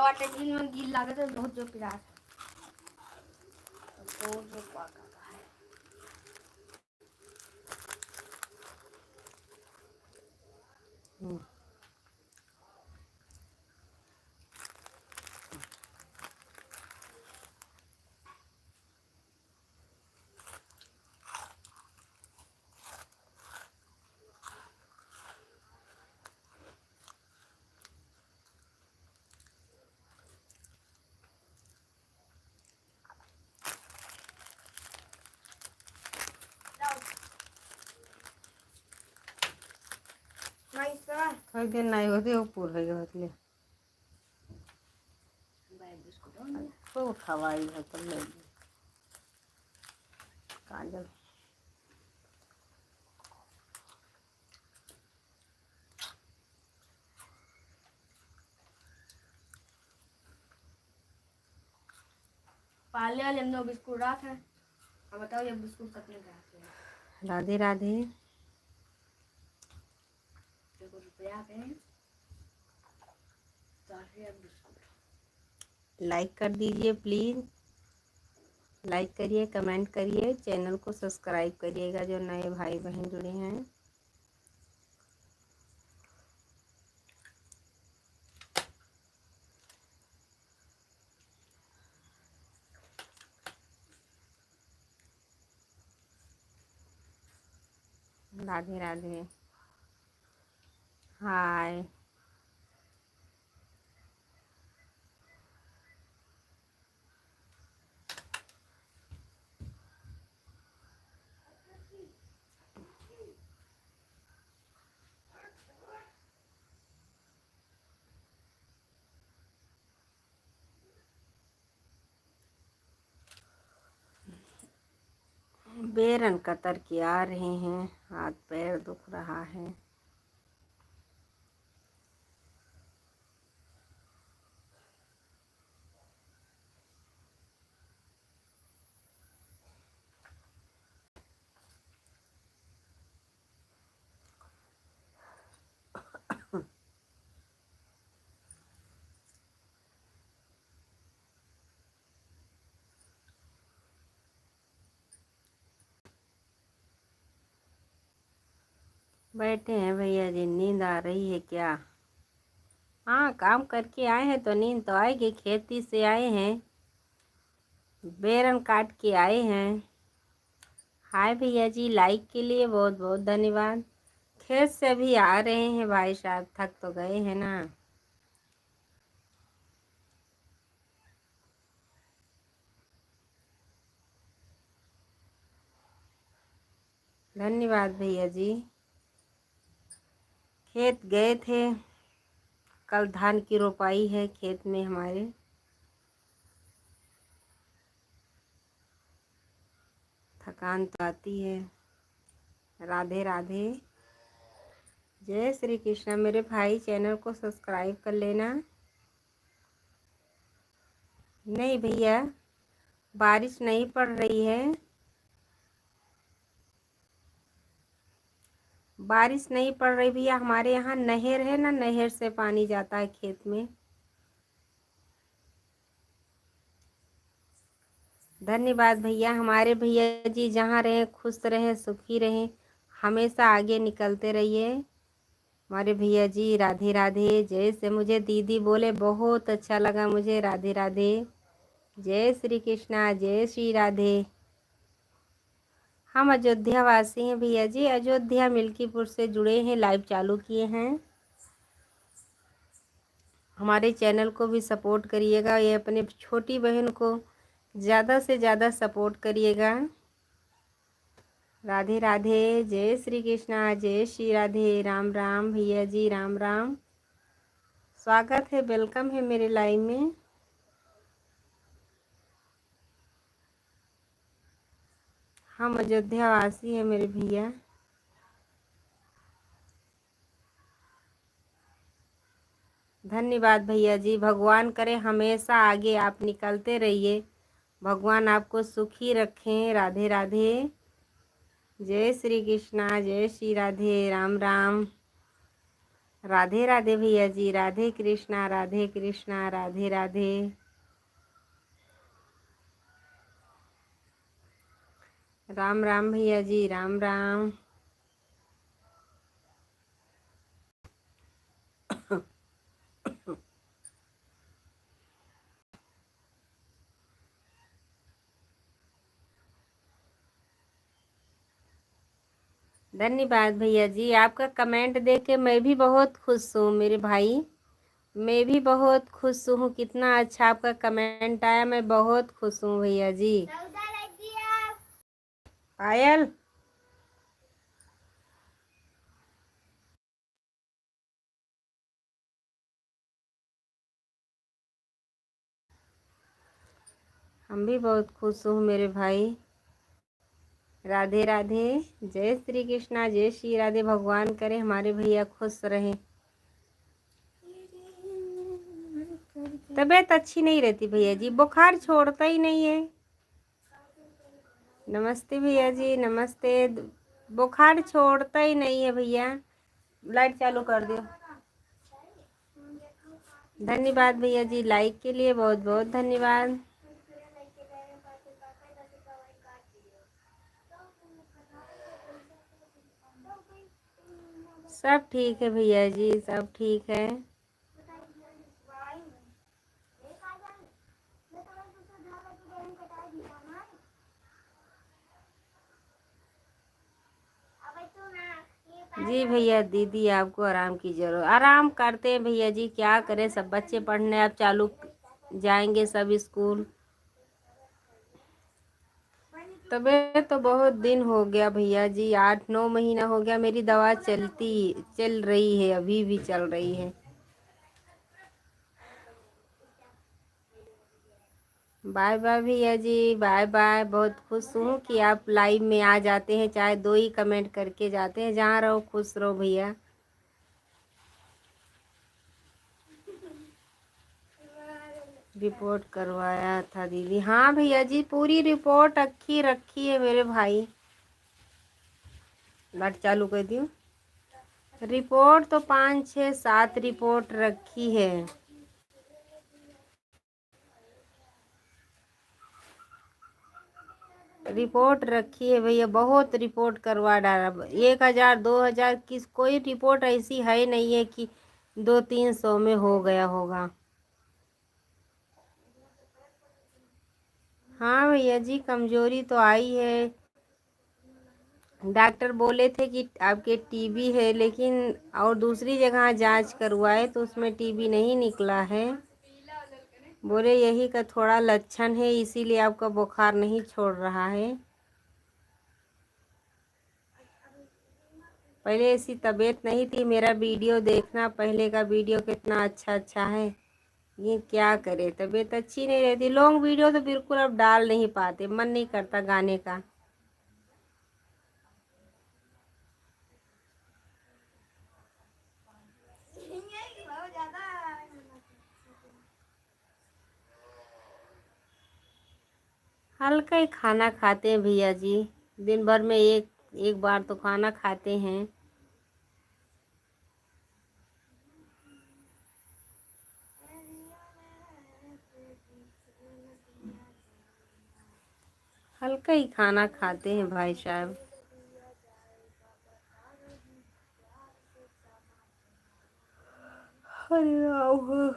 Water में गिल लागत है बहुत जो पिला तो जो पाका है थोड़ी देर नहीं होती वो पूरा ही होती तो खवाई है तो ले काजल पाले वाले हम लोग बिस्कुट रात है अब बताओ ये बिस्कुट कितने का है राधे राधे रुपया के 4 बिस्कुट लाइक कर दीजिए प्लीज़ लाइक करिए कमेंट करिए चैनल को सब्सक्राइब करिएगा जो नए भाई बहन जुड़े हैं राधे राधे हाय बेरन कतर के आ रहे हैं हाथ पैर दुख रहा है बैठे हैं भैया जी नींद आ रही है क्या हाँ काम करके आए हैं तो नींद तो आएगी खेती से आए हैं बेरन काट के आए हैं हाय भैया जी लाइक के लिए बहुत बहुत धन्यवाद खेत से अभी आ रहे हैं भाई साहब थक तो गए हैं ना धन्यवाद भैया जी खेत गए थे कल धान की रोपाई है खेत में हमारे थकान तो आती है राधे राधे जय श्री कृष्ण मेरे भाई चैनल को सब्सक्राइब कर लेना नहीं भैया बारिश नहीं पड़ रही है बारिश नहीं पड़ रही भैया हमारे यहाँ नहर है ना नहर से पानी जाता है खेत में धन्यवाद भैया हमारे भैया जी जहाँ रहें खुश रहें सुखी रहें हमेशा आगे निकलते रहिए हमारे भैया जी राधे राधे जैसे मुझे दीदी बोले बहुत अच्छा लगा मुझे राधे राधे जय श्री कृष्णा जय श्री राधे हम अयोध्या वासी हैं भैया जी अयोध्या मिल्कीपुर से जुड़े हैं लाइव चालू किए हैं हमारे चैनल को भी सपोर्ट करिएगा ये अपने छोटी बहन को ज़्यादा से ज़्यादा सपोर्ट करिएगा राधे राधे जय श्री कृष्णा जय श्री राधे राम राम भैया जी राम राम स्वागत है वेलकम है मेरे लाइव में हम अयोध्या वासी हैं मेरे भैया धन्यवाद भैया जी भगवान करे हमेशा आगे आप निकलते रहिए भगवान आपको सुखी रखें राधे राधे जय श्री कृष्णा जय श्री राधे राम राम राधे राधे भैया जी, राधे कृष्णा, राधे कृष्णा, राधे राधे। राम राम भैया जी, राम राम। धन्यवाद भैया जी, आपका कमेंट देख के मैं भी बहुत खुश हूँ मेरे भाई। मैं भी बहुत खुश हूँ, कितना अच्छा आपका कमेंट आया, मैं बहुत खुश हूँ भैया जी। पायल, हम भी बहुत खुश हूँ मेरे भाई। राधे राधे, जय श्री कृष्णा, जय श्री राधे। भगवान करे हमारे भैया खुश रहें। तबीयत अच्छी नहीं रहती भैया जी, बुखार छोड़ता ही नहीं है। नमस्ते भैया जी, नमस्ते। बुखार छोड़ता ही नहीं है भैया। लाइट चालू कर दो। धन्यवाद भैया जी, लाइक के लिए बहुत बहुत धन्यवाद। सब ठीक है भैया जी, सब ठीक है। जी भैया, दीदी आपको आराम की जरूरत। आराम करते हैं भैया जी, क्या करें, सब बच्चे पढ़ने अब चालू जाएंगे सब स्कूल। तबीयत तो बहुत दिन हो गया भैया जी, 8-9 महीना हो गया। मेरी दवा चल रही है, अभी भी चल रही है। बाय बाय भैया जी, बाय बाय। बहुत खुश हूँ कि आप लाइव में आ जाते हैं, चाहे 2 ही कमेंट करके जाते हैं। जहाँ रहो खुश रहो भैया। रिपोर्ट करवाया था दीदी, हाँ भैया जी, पूरी रिपोर्ट रखी रखी है मेरे भाई। लाइट चालू कर दियो। रिपोर्ट तो 5-6-7 रिपोर्ट रखी है। रिपोर्ट रखी है भैया, बहुत रिपोर्ट करवा डाला। 1000-2000 किस, कोई रिपोर्ट ऐसी है नहीं है कि 200-300 में हो गया होगा। हाँ भैया जी, कमजोरी तो आई है। डॉक्टर बोले थे कि आपके टीबी है, लेकिन और दूसरी जगह जांच करवाए तो उसमें टीबी नहीं निकला है। बोले यही का थोड़ा लक्षण है, इसीलिए आपका बुखार नहीं छोड़ रहा है। पहले ऐसी तबीयत नहीं थी। मेरा वीडियो देखना, पहले का वीडियो कितना अच्छा अच्छा है। ये क्या करे, तबीयत अच्छी नहीं रहती। लॉन्ग वीडियो तो बिल्कुल अब डाल नहीं पाते, मन नहीं करता गाने का। हल्का ही खाना खाते हैं भैया जी, दिन भर में एक एक बार तो खाना खाते हैं। हल्का ही खाना खाते हैं भाई साहब। हरे राम।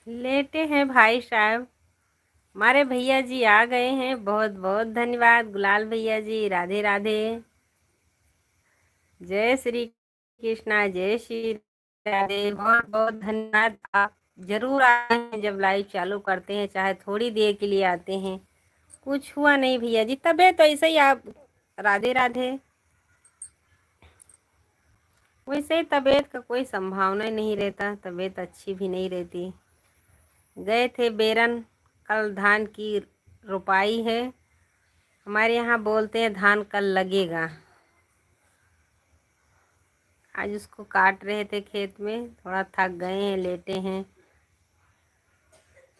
लेटे हैं भाई साहब। हमारे भैया जी आ गए हैं, बहुत बहुत धन्यवाद गुलाल भैया जी। राधे राधे, जय श्री कृष्णा, जय श्री राधे। बहुत बहुत धन्यवाद। आप जरूर आए हैं जब लाइव चालू करते हैं, चाहे थोड़ी देर के लिए आते हैं। कुछ हुआ नहीं भैया जी, तबीयत तो ऐसे ही आप। राधे राधे। वैसे ही तबीयत का कोई संभावना ही नहीं रहता, तबीयत अच्छी भी नहीं रहती। गए थे बेरन, कल धान की रोपाई है। हमारे यहाँ बोलते हैं धान कल लगेगा। आज उसको काट रहे थे खेत में, थोड़ा थक गए हैं, लेटे हैं।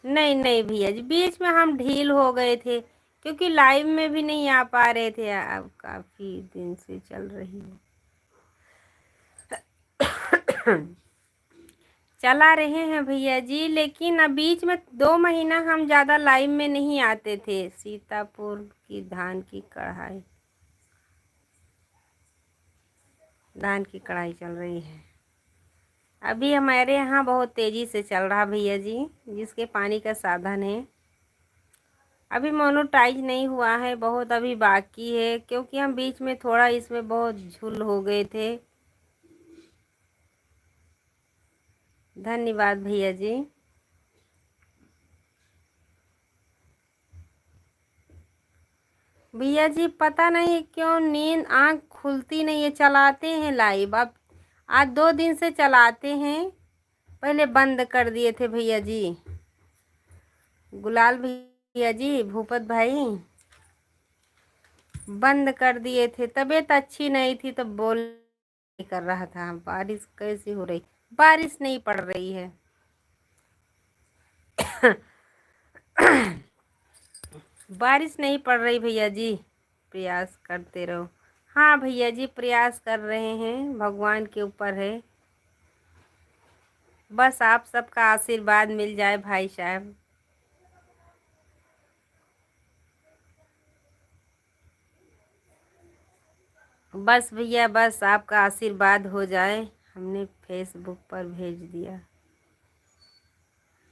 नहीं नहीं भैया जी, बीच में हम ढील हो गए थे क्योंकि लाइव में भी नहीं आ पा रहे थे। अब काफी दिन से चल रही है। चला रहे हैं भैया जी, लेकिन अब बीच में 2 महीना हम ज़्यादा लाइव में नहीं आते थे। सीतापुर की धान की कढ़ाई, धान की कढ़ाई चल रही है अभी हमारे यहाँ, बहुत तेज़ी से चल रहा भैया जी। जिसके पानी का साधन है, अभी मोनोटाइज नहीं हुआ है, बहुत अभी बाकी है, क्योंकि हम बीच में थोड़ा इसमें बहुत झुल हो गए थे। धन्यवाद भैया जी। भैया जी पता नहीं क्यों नींद आँख खुलती नहीं है। चलाते हैं लाइव, अब आज 2 दिन से चलाते हैं। पहले बंद कर दिए थे भैया जी। गुलाल भैया जी, भूपत भाई, बंद कर दिए थे। तबीयत अच्छी नहीं थी तो बोल नहीं कर रहा था। बारिश कैसी हो रही, बारिश नहीं पड़ रही है। बारिश नहीं पड़ रही भैया जी, प्रयास करते रहो। हाँ भैया जी, प्रयास कर रहे हैं, भगवान के ऊपर है। बस आप सबका आशीर्वाद मिल जाए भाई साहब। बस भैया, बस आपका आशीर्वाद हो जाए। हमने फेसबुक पर भेज दिया।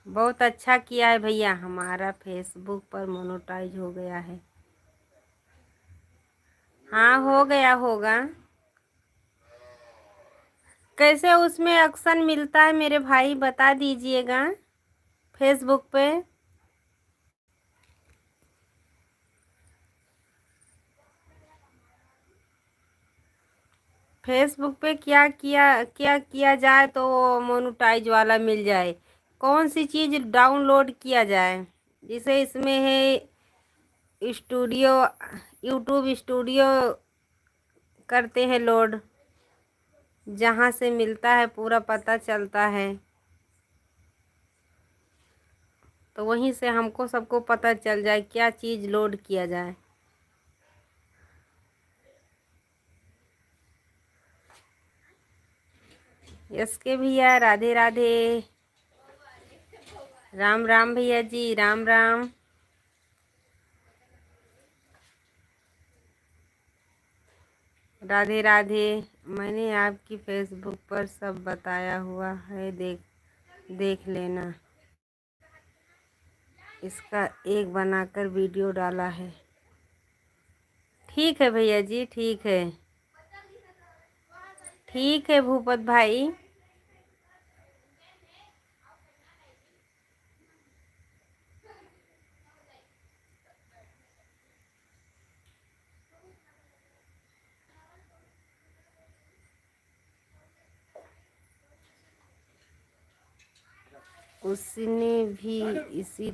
बहुत अच्छा किया है भैया, हमारा फेसबुक पर मोनेटाइज हो गया है। हाँ हो गया होगा। कैसे उसमें एक्शन मिलता है मेरे भाई, बता दीजिएगा फेसबुक पे। फेसबुक पे क्या किया जाए तो मोनेटाइज वाला मिल जाए? कौन सी चीज़ डाउनलोड किया जाए? जैसे इसमें है स्टूडियो, यूट्यूब स्टूडियो करते हैं लोड, जहाँ से मिलता है पूरा पता चलता है, तो वहीं से हमको सबको पता चल जाए क्या चीज़ लोड किया जाए। इसके भैया राधे राधे, राम राम भैया जी, राम राम। राधे राधे। मैंने आपकी फेसबुक पर सब बताया हुआ है, देख लेना। इसका एक बनाकर वीडियो डाला है। ठीक है भैया जी, ठीक है, ठीक है भूपत भाई। उसने भी इसी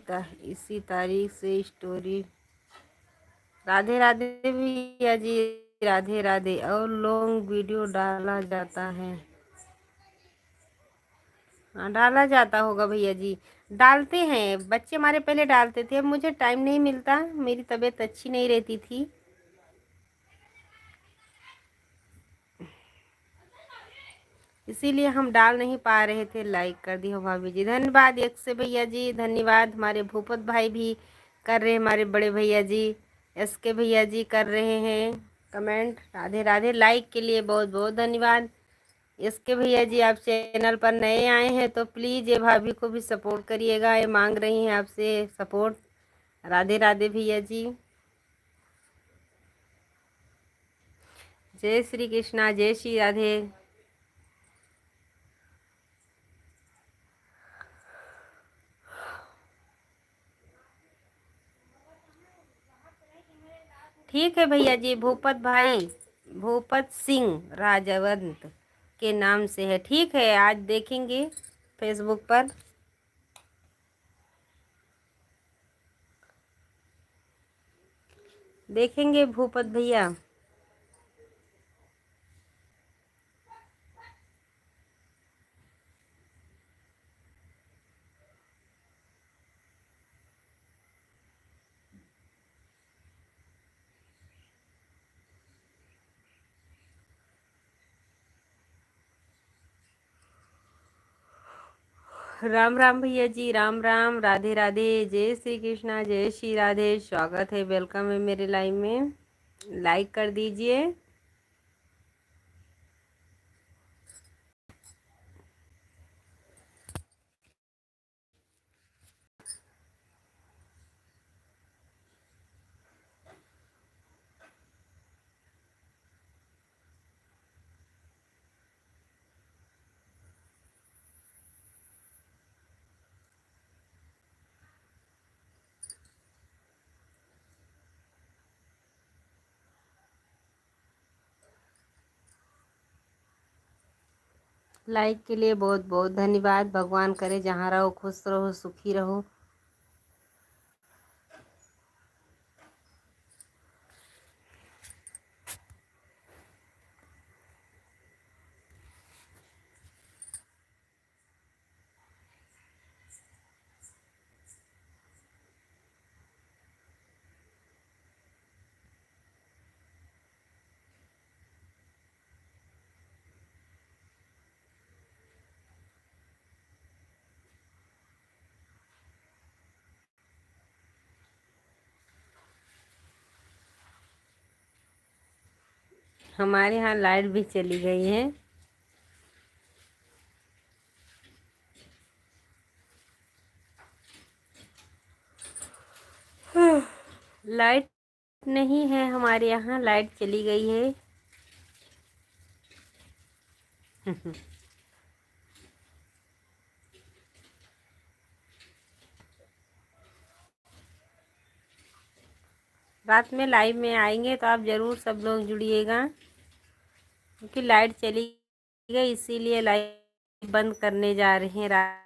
तारीख से स्टोरी। राधे राधे भैया जी, राधे राधे। और लॉन्ग वीडियो डाला जाता है? हाँ डाला जाता होगा भैया जी, डालते हैं बच्चे हमारे, पहले डालते थे। अब मुझे टाइम नहीं मिलता, मेरी तबीयत अच्छी नहीं रहती थी। इसीलिए हम डाल नहीं पा रहे थे। लाइक कर दी हो भाभी जी, धन्यवाद। एक से भैया जी धन्यवाद। हमारे भूपत भाई भी कर रहे हैं, हमारे बड़े भैया जी एस के भैया जी कर रहे हैं कमेंट। राधे राधे, लाइक के लिए बहुत बहुत धन्यवाद। इसके भैया जी आप चैनल पर नए आए हैं तो प्लीज़ ये भाभी को भी सपोर्ट करिएगा, ये मांग रही हैं आपसे सपोर्ट। राधे राधे भैया जी, जय श्री कृष्णा, जय श्री राधे। ठीक है भैया जी, भूपत भाई, भूपत सिंह राजवंत के नाम से है। ठीक है, आज देखेंगे फेसबुक पर। देखेंगे भूपत भैया। राम राम भैया जी, राम राम, राधे राधे, जय श्री कृष्णा, जय श्री राधे। स्वागत है, वेलकम है मेरे लाइव में। लाइक कर दीजिए। लाइक के लिए बहुत बहुत धन्यवाद। भगवान करे जहाँ रहो खुश रहो, सुखी रहो। हमारे यहाँ लाइट भी चली गई है। लाइट नहीं है हमारे यहाँ, लाइट चली गई है। रात में लाइव में आएंगे तो आप ज़रूर सब लोग जुड़िएगा, क्योंकि लाइट चली गई इसीलिए लाइव बंद करने जा रहे हैं। राम